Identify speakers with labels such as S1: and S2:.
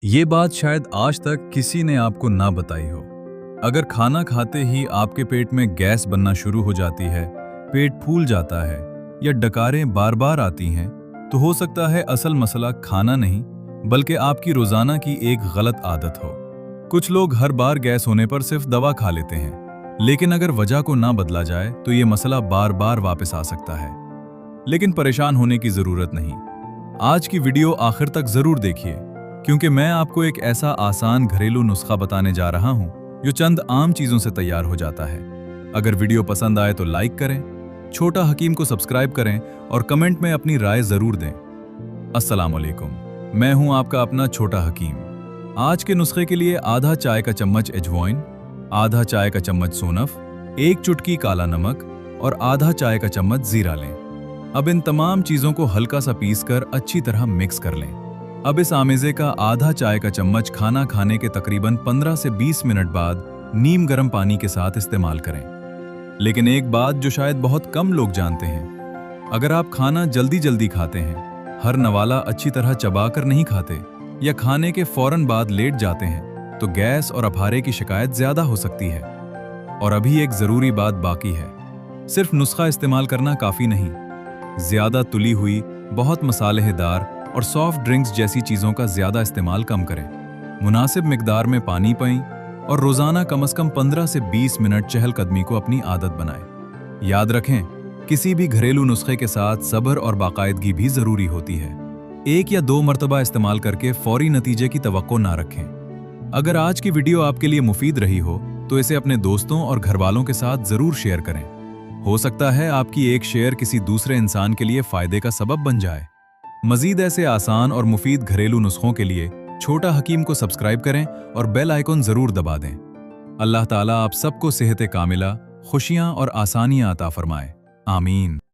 S1: ये बात शायद आज तक किसी ने आपको ना बताई हो। अगर खाना खाते ही आपके पेट में गैस बनना शुरू हो जाती है, पेट फूल जाता है या डकारें बार बार आती हैं, तो हो सकता है असल मसला खाना नहीं बल्कि आपकी रोजाना की एक गलत आदत हो। कुछ लोग हर बार गैस होने पर सिर्फ दवा खा लेते हैं, लेकिन अगर वजह को ना बदला जाए तो ये मसला बार बार वापस आ सकता है। लेकिन परेशान होने की जरूरत नहीं। आज की वीडियो आखिर तक जरूर देखिए, क्योंकि मैं आपको एक ऐसा आसान घरेलू नुस्खा बताने जा रहा हूं जो चंद आम चीजों से तैयार हो जाता है। अगर वीडियो पसंद आए तो लाइक करें, छोटा हकीम को सब्सक्राइब करें और कमेंट में अपनी राय जरूर दें। अस्सलाम वालेकुम, मैं हूं आपका अपना छोटा हकीम। आज के नुस्खे के लिए आधा चाय का चम्मच अजवाइन, आधा चाय का चम्मच सोनफ, 1 चुटकी काला नमक और आधा चाय का चम्मच जीरा लें। अब इन तमाम चीजों को हल्का सा पीस कर अच्छी तरह मिक्स कर लें। अब इस आमेज़े का आधा चाय का चम्मच खाना खाने के तकरीबन 15 से 20 मिनट बाद नीम गर्म पानी के साथ इस्तेमाल करें। लेकिन एक बात जो शायद बहुत कम लोग जानते हैं, अगर आप खाना जल्दी जल्दी खाते हैं, हर नवाला अच्छी तरह चबाकर नहीं खाते या खाने के फौरन बाद लेट जाते हैं, तो गैस और अफारे की शिकायत ज्यादा हो सकती है। और अभी एक जरूरी बात बाकी है, सिर्फ नुस्खा इस्तेमाल करना काफी नहीं। ज्यादा तुली हुई, बहुत मसालेदार और सॉफ्ट ड्रिंक्स जैसी चीजों का ज्यादा इस्तेमाल कम करें। मुनासिब मिकदार में पानी पिएं और रोजाना कम से कम 15 से 20 मिनट चहलकदमी को अपनी आदत बनाएं। याद रखें, किसी भी घरेलू नुस्खे के साथ सब्र और बाकायदगी भी जरूरी होती है। 1 या 2 मरतबा इस्तेमाल करके फौरी नतीजे की तवक्को ना रखें। अगर आज की वीडियो आपके लिए मुफीद रही हो तो इसे अपने दोस्तों और घरवालों के साथ जरूर शेयर करें। हो सकता है आपकी एक शेयर किसी दूसरे इंसान के लिए फायदे का सबब बन जाए। मजीद ऐसे आसान और मुफीद घरेलू नुस्खों के लिए छोटा हकीम को सब्सक्राइब करें और बेल आइकन जरूर दबा दें। अल्लाह ताला आप सबको सेहत कामिला, खुशियां और आसानियां अता फरमाए। आमीन।